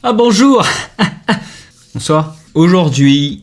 Ah bonjour. Bonsoir. Aujourd'hui,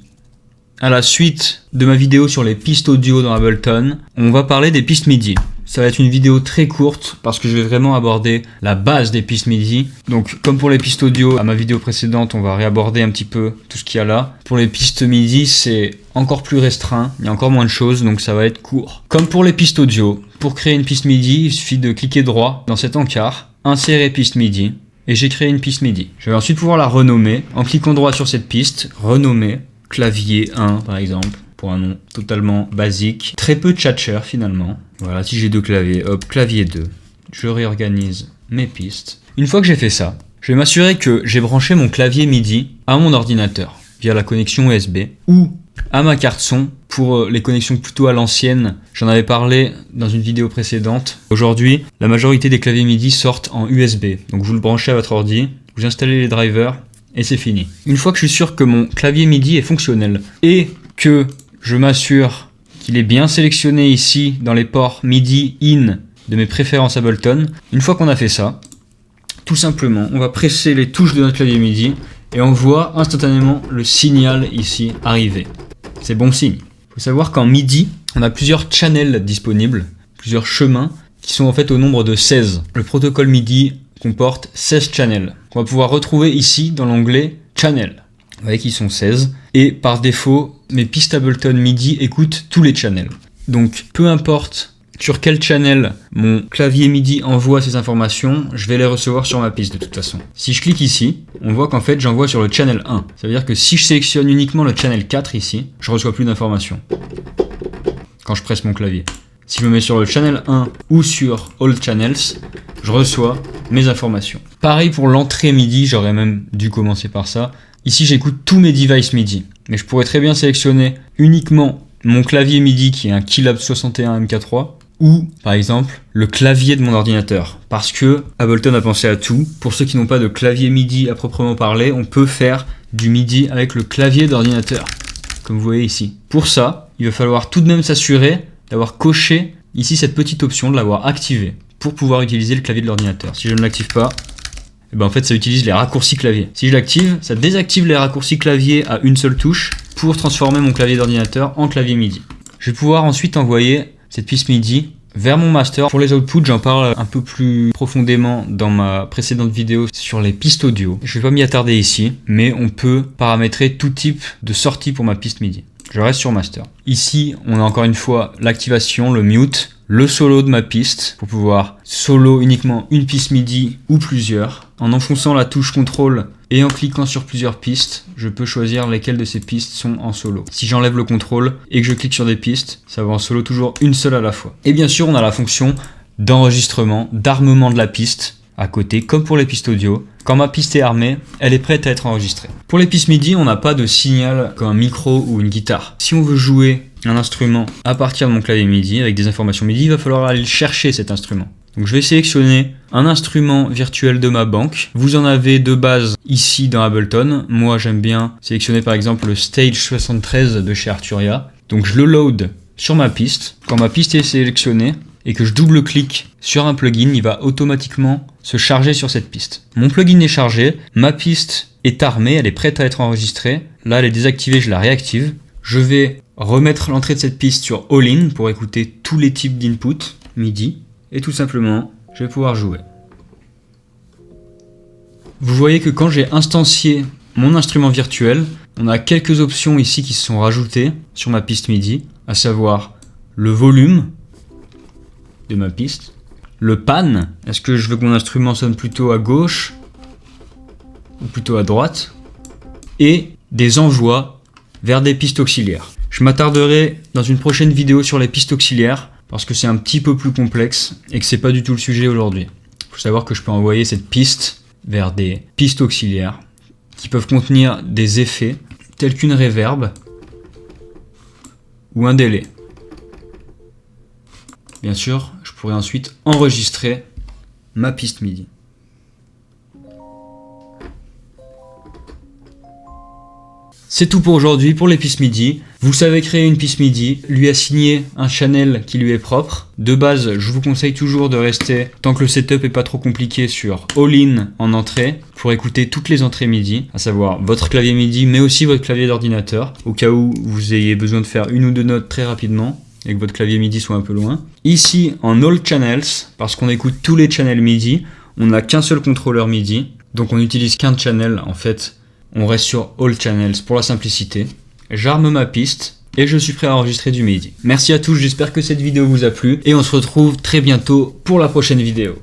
à la suite de ma vidéo sur les pistes audio dans Ableton, on va parler des pistes MIDI. Ça va être une vidéo très courte parce que je vais vraiment aborder la base des pistes MIDI. Donc comme pour les pistes audio, à ma vidéo précédente, on va réaborder un petit peu tout ce qu'il y a là. Pour les pistes MIDI, c'est encore plus restreint, il y a encore moins de choses, donc ça va être court. Comme pour les pistes audio, pour créer une piste MIDI, il suffit de cliquer droit dans cet encart, insérer piste MIDI, et j'ai créé une piste MIDI. Je vais ensuite pouvoir la renommer en cliquant droit sur cette piste, renommer, clavier 1 par exemple, pour un nom totalement basique. Très peu de tchatcher finalement. Voilà, si j'ai deux claviers, hop, clavier 2. Je réorganise mes pistes. Une fois que j'ai fait ça, je vais m'assurer que j'ai branché mon clavier MIDI à mon ordinateur via la connexion USB ou à ma carte son pour les connexions plutôt à l'ancienne. J'en avais parlé dans une vidéo précédente. Aujourd'hui, la majorité des claviers MIDI sortent en USB. Donc vous le branchez à votre ordi, vous installez les drivers et c'est fini. Une fois que je suis sûr que mon clavier MIDI est fonctionnel et que je m'assure qu'il est bien sélectionné ici dans les ports MIDI in de mes préférences Ableton, une fois qu'on a fait ça, tout simplement, on va presser les touches de notre clavier MIDI et on voit instantanément le signal ici arriver. C'est bon signe. Il faut savoir qu'en MIDI, on a plusieurs channels disponibles, plusieurs chemins qui sont en fait au nombre de 16. Le protocole MIDI comporte 16 channels qu'on va pouvoir retrouver ici dans l'onglet Channel. Vous voyez qu'ils sont 16 et par défaut, mes pistes Ableton MIDI écoutent tous les channels. Donc peu importe sur quel channel mon clavier MIDI envoie ces informations, je vais les recevoir sur ma piste de toute façon. Si je clique ici, on voit qu'en fait j'envoie sur le channel 1. Ça veut dire que si je sélectionne uniquement le channel 4 ici, je reçois plus d'informations quand je presse mon clavier. Si je me mets sur le channel 1 ou sur All Channels, je reçois mes informations. Pareil pour l'entrée MIDI, j'aurais même dû commencer par ça. Ici j'écoute tous mes devices MIDI, mais je pourrais très bien sélectionner uniquement mon clavier MIDI qui est un Keylab 61 MK3 ou par exemple le clavier de mon ordinateur parce que Ableton a pensé à tout. Pour ceux qui n'ont pas de clavier MIDI à proprement parler, on peut faire du MIDI avec le clavier d'ordinateur comme vous voyez ici. Pour ça, il va falloir tout de même s'assurer d'avoir coché ici cette petite option, de l'avoir activée pour pouvoir utiliser le clavier de l'ordinateur. Si je ne l'active pas, et ben en fait ça utilise les raccourcis clavier. Si je l'active, ça désactive les raccourcis clavier à une seule touche pour transformer mon clavier d'ordinateur en clavier MIDI. Je vais pouvoir ensuite envoyer cette piste MIDI vers mon master. Pour les outputs, j'en parle un peu plus profondément dans ma précédente vidéo sur les pistes audio. Je vais pas m'y attarder ici, mais on peut paramétrer tout type de sortie pour ma piste MIDI. Je reste sur master. Ici, on a encore une fois l'activation, le mute, le solo de ma piste pour pouvoir solo uniquement une piste MIDI ou plusieurs. En enfonçant la touche contrôle et en cliquant sur plusieurs pistes, je peux choisir lesquelles de ces pistes sont en solo. Si j'enlève le contrôle et que je clique sur des pistes, ça va en solo toujours une seule à la fois. Et bien sûr, on a la fonction d'enregistrement, d'armement de la piste à côté, comme pour les pistes audio. Quand ma piste est armée, elle est prête à être enregistrée. Pour les pistes MIDI, on n'a pas de signal comme un micro ou une guitare. Si on veut jouer un instrument à partir de mon clavier MIDI avec des informations MIDI, il va falloir aller chercher cet instrument. Donc je vais sélectionner un instrument virtuel de ma banque. Vous en avez de base ici dans Ableton. Moi j'aime bien sélectionner par exemple le Stage 73 de chez Arturia. Donc je le load sur ma piste. Quand ma piste est sélectionnée et que je double-clique sur un plugin, il va automatiquement se charger sur cette piste. Mon plugin est chargé, ma piste est armée, elle est prête à être enregistrée. Là elle est désactivée, je la réactive. Je vais remettre l'entrée de cette piste sur All-in pour écouter tous les types d'input MIDI. Et tout simplement, je vais pouvoir jouer. Vous voyez que quand j'ai instancié mon instrument virtuel, on a quelques options ici qui se sont rajoutées sur ma piste MIDI, à savoir le volume de ma piste, le pan, est-ce que je veux que mon instrument sonne plutôt à gauche ou plutôt à droite, et des envois vers des pistes auxiliaires. Je m'attarderai dans une prochaine vidéo sur les pistes auxiliaires, parce que c'est un petit peu plus complexe et que c'est pas du tout le sujet aujourd'hui. Il faut savoir que je peux envoyer cette piste vers des pistes auxiliaires qui peuvent contenir des effets tels qu'une reverb ou un délai. Bien sûr, je pourrais ensuite enregistrer ma piste MIDI. C'est tout pour aujourd'hui pour les pistes MIDI. Vous savez créer une piste MIDI, lui assigner un channel qui lui est propre. De base, je vous conseille toujours de rester, tant que le setup est pas trop compliqué, sur All-in en entrée pour écouter toutes les entrées MIDI, à savoir votre clavier MIDI mais aussi votre clavier d'ordinateur, au cas où vous ayez besoin de faire une ou deux notes très rapidement et que votre clavier MIDI soit un peu loin. Ici en All Channels, parce qu'on écoute tous les channels MIDI, on n'a qu'un seul contrôleur MIDI, donc on n'utilise qu'un channel en fait. On reste sur All Channels pour la simplicité. J'arme ma piste et je suis prêt à enregistrer du MIDI. Merci à tous, j'espère que cette vidéo vous a plu et on se retrouve très bientôt pour la prochaine vidéo.